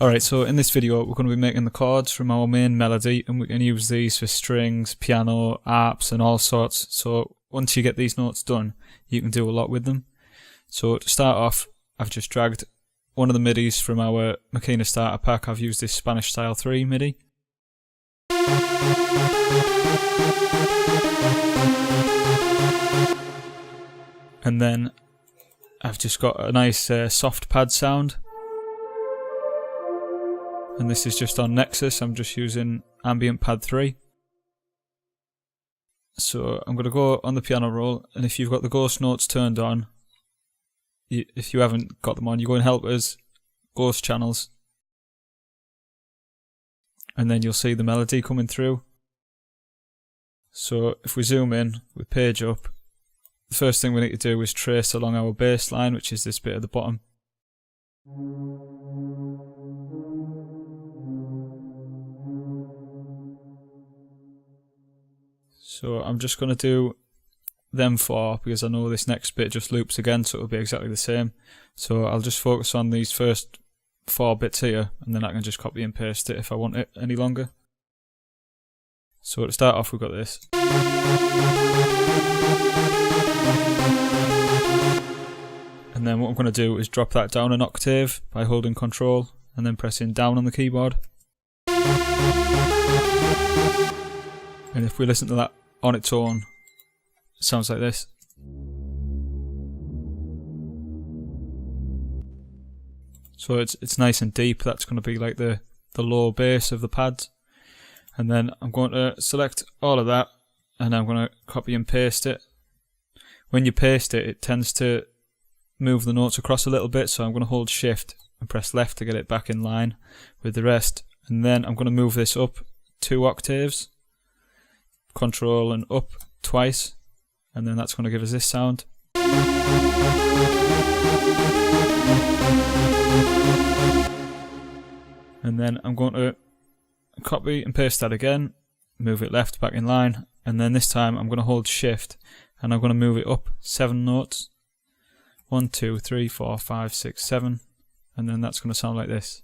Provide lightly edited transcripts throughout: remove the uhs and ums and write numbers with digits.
Alright, so in this video we're going to be making the chords from our main melody, and we can use these for strings, piano, arps and all sorts. So once you get these notes done, you can do a lot with them. So to start off, I've just dragged one of the MIDIs from our Makina starter pack. I've used this Spanish Style 3 MIDI. And then I've just got a nice soft pad sound. And this is just on Nexus. I'm just using Ambient Pad 3. So I'm going to go on the piano roll, and if you've got the ghost notes turned on, if you haven't got them on, you go in Helpers, Ghost Channels, and then you'll see the melody coming through. So if we zoom in with page up, the first thing we need to do is trace along our bass line, which is this bit at the bottom. So I'm just going to do them four because I know this next bit just loops again, so it'll be exactly the same. So I'll just focus on these first 4 bits here, and then I can just copy and paste it if I want it any longer. So to start off, we've got this. And then what I'm going to do is drop that down an octave by holding Control and then pressing down on the keyboard. And if we listen to that on its own, it sounds like this. So it's nice and deep. That's going to be like the low bass of the pads. And then I'm going to select all of that, and I'm going to copy and paste it. When you paste it, it tends to move the notes across a little bit, so I'm going to hold Shift and press left to get it back in line with the rest. And then I'm going to move this up 2 octaves. Control and up twice, and then that's going to give us this sound. And then I'm going to copy and paste that again, move it left back in line, and then this time I'm going to hold Shift and I'm going to move it up 7 notes. 1, 2, 3, 4, 5, 6, 7, and then that's going to sound like this.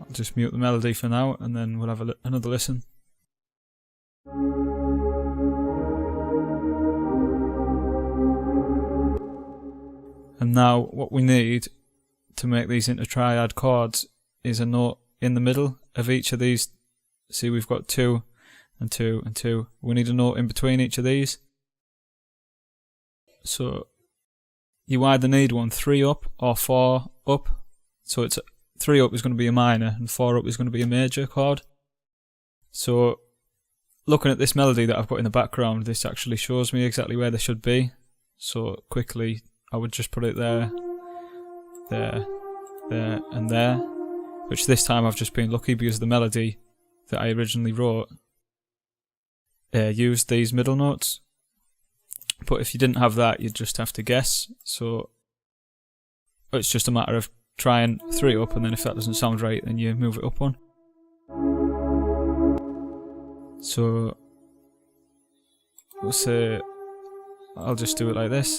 I'll just mute the melody for now, and then we'll have another listen. And now what we need to make these into triad chords is a note in the middle of each of these. See, we've got 2 and 2 and 2. We need a note in between each of these. So you either need one 3 up or 4 up. So it's 3 up is going to be a minor and 4 up is going to be a major chord. So looking at this melody that I've got in the background, this actually shows me exactly where they should be. So quickly I would just put it there, there, there and there, which this time I've just been lucky because the melody that I originally wrote used these middle notes. But if you didn't have that, you'd just have to guess. So it's just a matter of trying 3 up, and then if that doesn't sound right, then you move it up 1. So we'll say I'll just do it like this.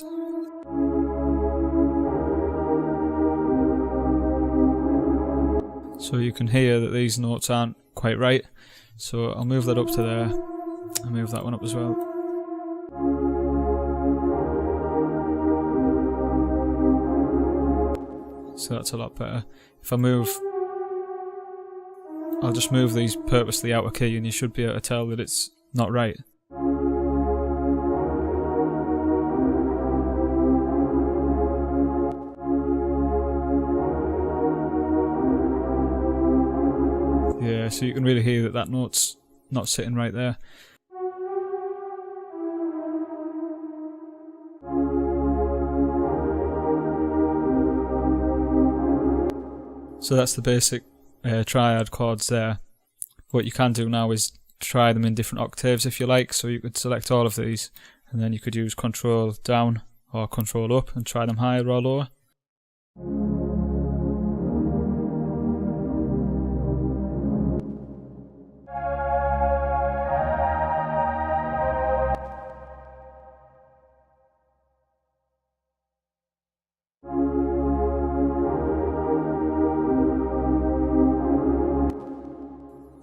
So you can hear that these notes aren't quite right. So I'll move that up to there. I'll move that one up as well. So that's a lot better. If I move, I'll just move these purposely out of key, and you should be able to tell that it's not right. Yeah, so you can really hear that that note's not sitting right there. So that's the basic triad chords there. What you can do now is try them in different octaves if you like. So you could select all of these, and then you could use Control down or Control up and try them higher or lower.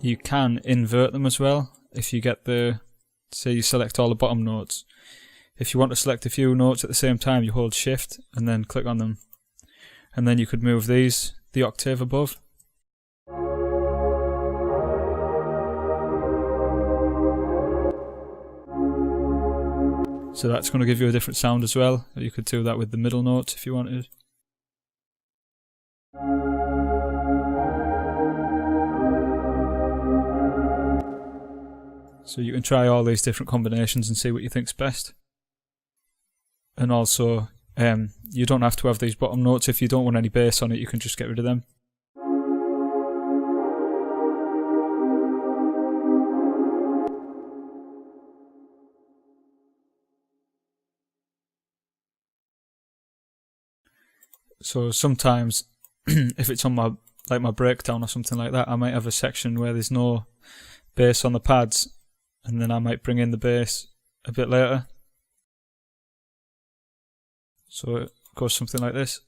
you can invert them as well. If you get say you select all the bottom notes. If you want to select a few notes at the same time, you hold shift and then click on them. And then you could move these the octave above. So that's going to give you a different sound as well. You could do that with the middle notes if you wanted. So you can try all these different combinations and see what you think's best. And also, you don't have to have these bottom notes. If you don't want any bass on it, you can just get rid of them. So sometimes, if it's on my breakdown or something like that, I might have a section where there's no bass on the pads, and then I might bring in the bass a bit later. So it goes something like this.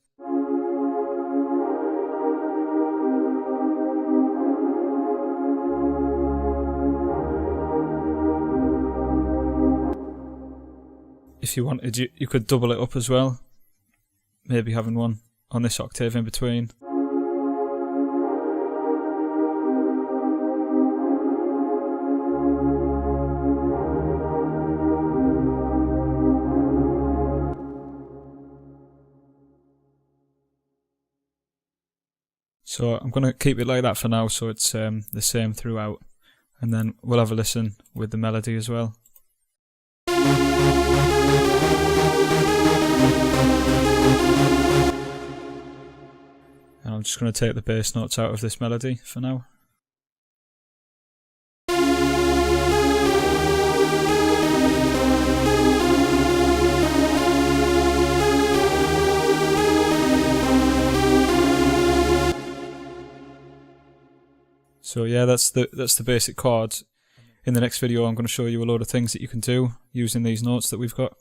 If you wanted, you could double it up as well. Maybe having one on this octave in between. So I'm going to keep it like that for now, so it's the same throughout, and then we'll have a listen with the melody as well. And I'm just going to take the bass notes out of this melody for now. So yeah, that's the basic chords. In the next video I'm going to show you a load of things that you can do using these notes that we've got.